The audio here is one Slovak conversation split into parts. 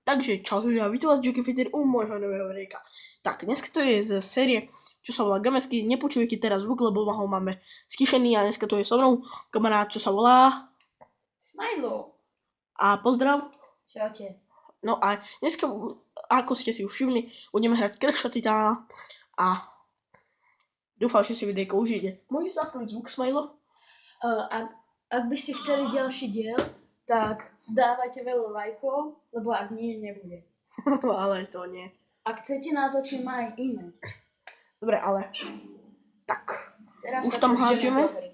Takže čau, ja vítam vás Jockey Fighter u môjho nového videjka. Tak, dneska to je z série, čo sa volá Gamesky. Nepočujete teraz zvuk, lebo ho máme stišený a dneska to je so mnou kamarát, čo sa volá Smilo. A pozdrav. Čaute. No a dneska, ako ste si už všimli, budeme hrať Crash Titána a dúfam, že si videjko užijete. Môžeš zapnúť zvuk, Smilo? Ak by ste chceli ďalší diel, tak dávajte veľa lajkov, lebo ak nie, nebude. Ale to nie. Ak chcete, natočím aj iné. Dobre, ale tak. Teraz Už sa tam púšťame hádžeme? do hry.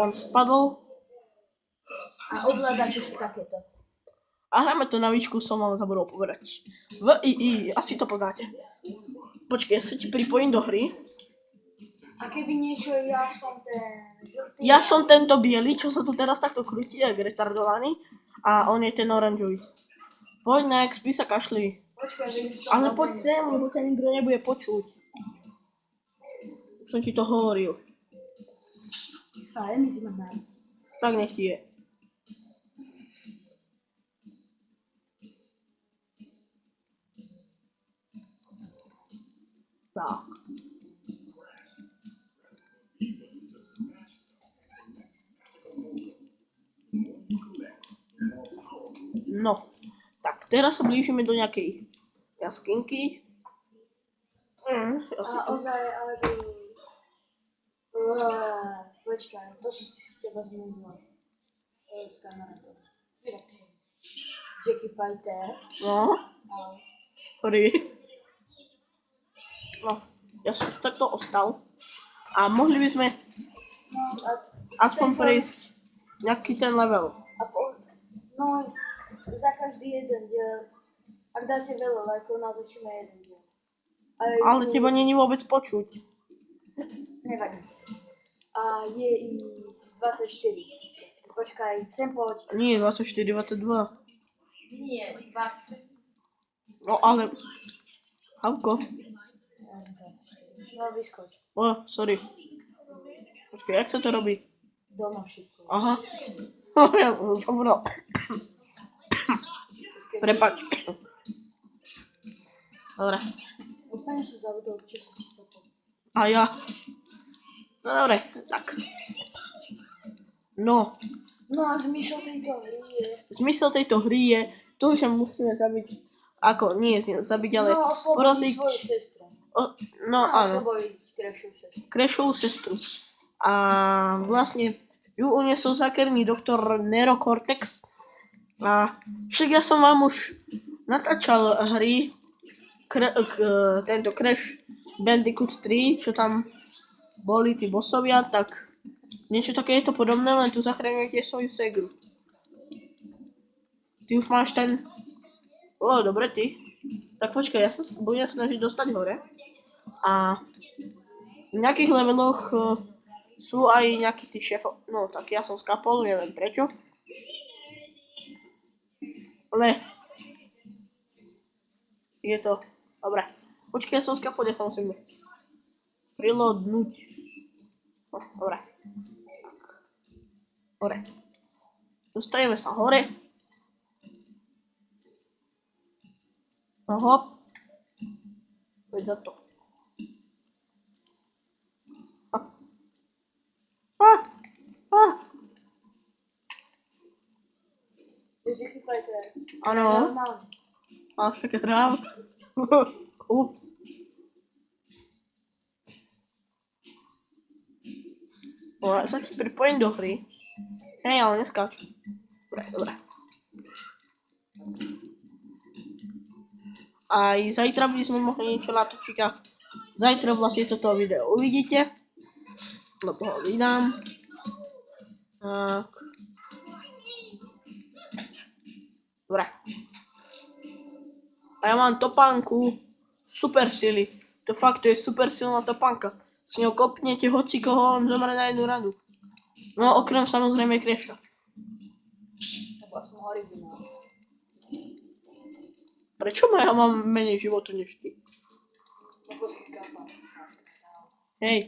On spadol A ovládače sú takéto. a hráme to na výčku, som vám zabudol povedať. asi to poznáte. Počkej, ja sa ti pripojím do hry. A keby niečo, ja som ten žltý. Ja som tento biely, čo sa tu teraz takto krúti, jak retardovaný. A on je ten oranžový. Poď na XP sa kašli. Počkaj, vidíš to. Ale poď sem, lebo ťa nikto nebude počuť. Som ti to hovoril. Ale my si máme. Tak nech ti je. Tak. No, tak teraz sa blížime do nejakej jaskinky. A ozaj, ale to... Počkaj, to si teba zmenila. S kamarátom. Jockey Fighter. No, A sorry. No, ja som tu takto ostal. A mohli by sme aspoň prejsť nejaký ten level. No, za každý jeden diel, ak dáte veľa lajkov, natočíme jeden diel. Ale teba není vôbec počuť. Nevadí. A je ich 24. Počkaj, sem poď. Nie, 24, 22. Nie, 24. No ale... Havko. No, vyskoč. Sorry. Počkaj, jak sa to robí? Doma všetko. Aha. Ja som zabudol. Prepač. Dobre. Úplne som zabudol, čo som ti chcel povedať. A ja. No dobre, tak. No. No a zmysel tejto hry je to, že musíme zabiť, ako, nie zabiť, ale oslobodiť svoju sestru. áno. Oslobodiť Crashovú sestru. Crashovú sestru. A vlastne ju uniesol zákerný doktor Neurocortex. A však ja som vám už natáčal hry, tento Crash Bandicoot 3, čo tam boli tí bossovia, tak niečo také je to podobné, len tu zachraňujete svoju segru. Ty už máš ten... dobre ty. Tak počkaj, ja sa budem snažiť dostať hore. A v nejakých leveloch sú aj nejakí tí šéfo... No tak ja som skapol, neviem prečo. Ale... Je to... Dobre. Počkaj, ja som skapol, ja sa musím... Reloadnúť. No, dobre. Hore. Dostaneme sa hore. No hop. Poď za to. Jockey Fighter. Áno. A však hrám. Ups. Ja sa ti pripojím do hry. Hej, ale neskáč. Dobre. Aj zajtra by sme mohli niečo natočiť a zajtra vlastne toto video uvidíte. Lebo ho vydám. Tak. Dobre. A ja mám topánku super sily. To je super silná topánka. S ňou kopnete hoci koho, on zomre na jednu radu. No okrem samozrejme Crasha. Prečo ja mám menej životu než ty? Hej.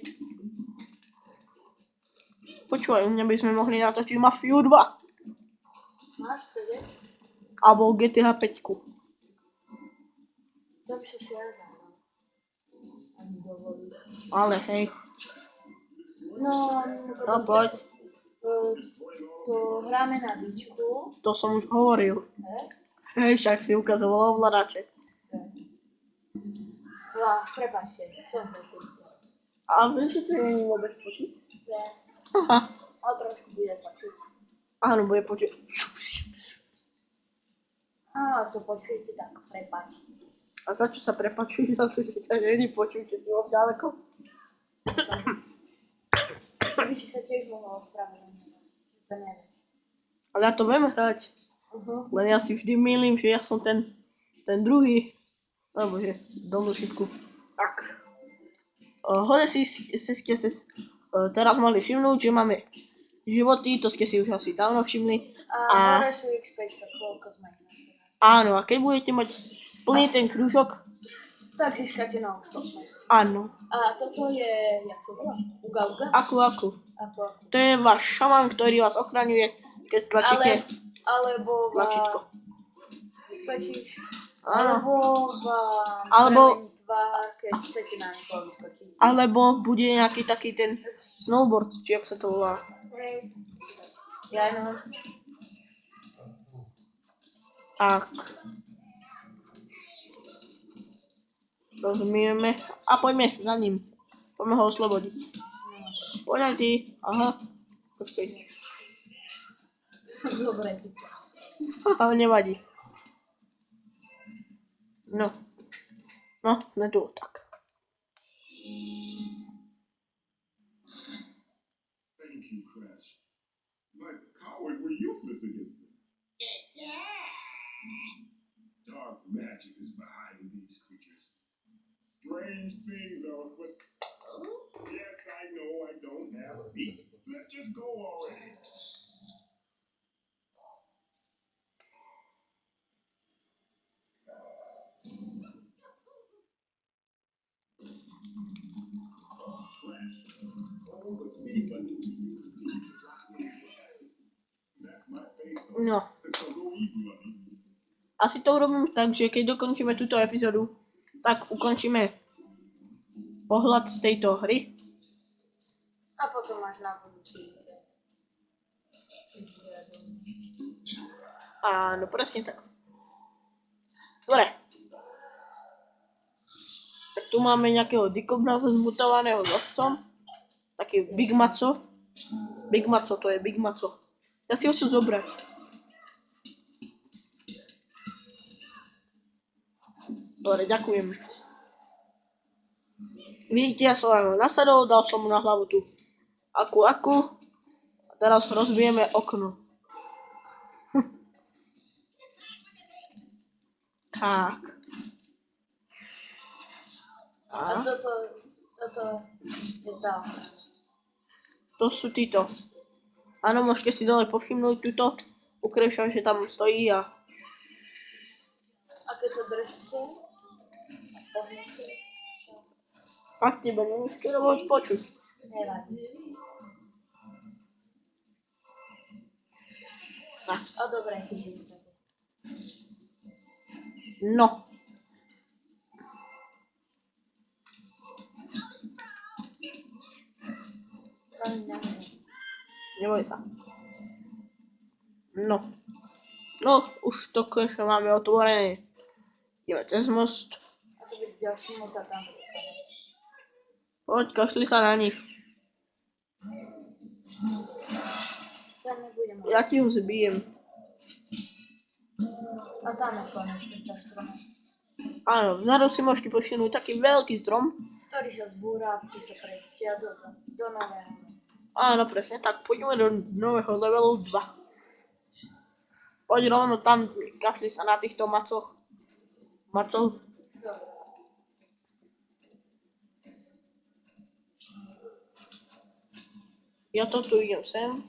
Počúvaj, u mňa by sme mohli natočiť Mafiu 2. Máš CD? Alebo GTA 5. To by som si ja nedal. Ani dovoliť. Ale hej, No, no poď, to hráme na bičku. to som už hovoril. Hej, však si ukazoval ovládače. Prepáčte, som počul. A vieš, že to nie je vôbec počuť? Nie, Haha, ale trošku bude počuť. áno, bude počuť. To počujete, tak prepáčte. A za čo sa prepačuj? Za to, že ťa není počuť, že si bol ďaleko? To by si sa tiež mohol ospravedlniť. To nevieš. Ale ja to viem hrať. Len ja si vždy mýlim, že ja som ten druhý. Alebo že dolnú šipku. Tak. Hore ste teraz mali všimnúť, že máme životy, to ste si už asi dávno všimli. A hore sú XPčka, koľko sme ich našli. Áno, a keď budete mať plný ten krúžok, Tak získate novú schopnosť. áno. A toto je, jak to volá? Uga uga? Aku. Ako? To je váš šaman, ktorý vás ochraňuje, keď stlačíte Alebo tlačítko. vyskočíš. Áno. Alebo premení tvár, keď chcete na niekoho vyskočiť. Alebo bude nejaký taký ten snowboard, či jak sa to volá. Hej. Ja no. Tak. Rozumieme. A poďme za ním. Poďme ho oslobodiť. Poď aj ty. Aha. Počkej. Dobre, ty. Ale nevadí. No. No, sme tu. Tak. Thank you, Crash. My powers were useless against them. Dark magic is behind these creatures. Strange things are afoot. Yes, I know I don't have feet. Let's just go already. Crash. Hold the C button to use the to drop into attack. That's my face. No. So go easy on me. Asi to urobím tak, že keď dokončíme túto epizódu, tak ukončíme pohľad z tejto hry. A potom máš na budúci víkend. Áno, presne tak. Dobre. Tak tu máme nejakého dikobna zmutovaného s otcom. Taký Big Maco. Big Maco, to je Big Maco. Ja si ho chcem zobrať. Dobre, ďakujem. Vidíte, ja som ho nasadol, dal som mu na hlavu tú aku. A teraz rozbijeme okno. Tak. A toto je tá. To sú títo. Áno, môžete si dole povšimnúť túto. Ukrešam, že tam stojí a... A keď to držíte, pohnete, Fakt tebe není skoro moc počuť. nevadí. Tak. A dobre, keď vidíte. No. Neboj sa. No. No, už to konečne máme otvorené. Ideme cez most. A to bude ďalší mota tam bude konec. Poď, kašli sa na nich. Tam nebudem. Ja ti ho zbijem. A tam je konec tento strom, Áno, vzadu si môžete povšimnúť taký veľký strom. ktorý sa zbúra, čisto prejdete do nového. Áno, presne tak. Poďme do nového levelu 2. Poď rovno tam, kašli sa na týchto macov. Dobre. Ja to tu idem sem.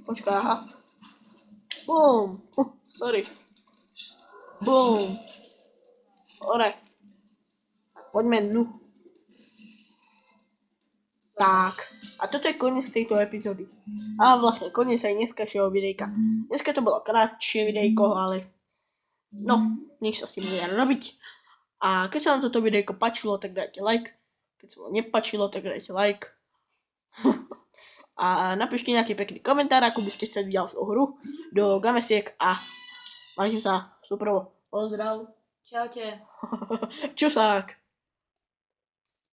Počkaj, aha. Bum. Sorry. Bum. Hore. Poďme dnu. Tak. A A toto je koniec tejto epizódy. A vlastne koniec aj dneskajšieho videjka. Dneska to bolo krátšie videjko, ale no, nič sa s tým nedá robiť. A keď sa vám toto videjko páčilo, tak dajte like. Keď sa vám nepáčilo, tak dajte like. A napíšte nejaký pekný komentár, ako by ste chceli ďalšiu hru do Gamesiek a majte sa super. Pozdrav. Čaute. Čusák.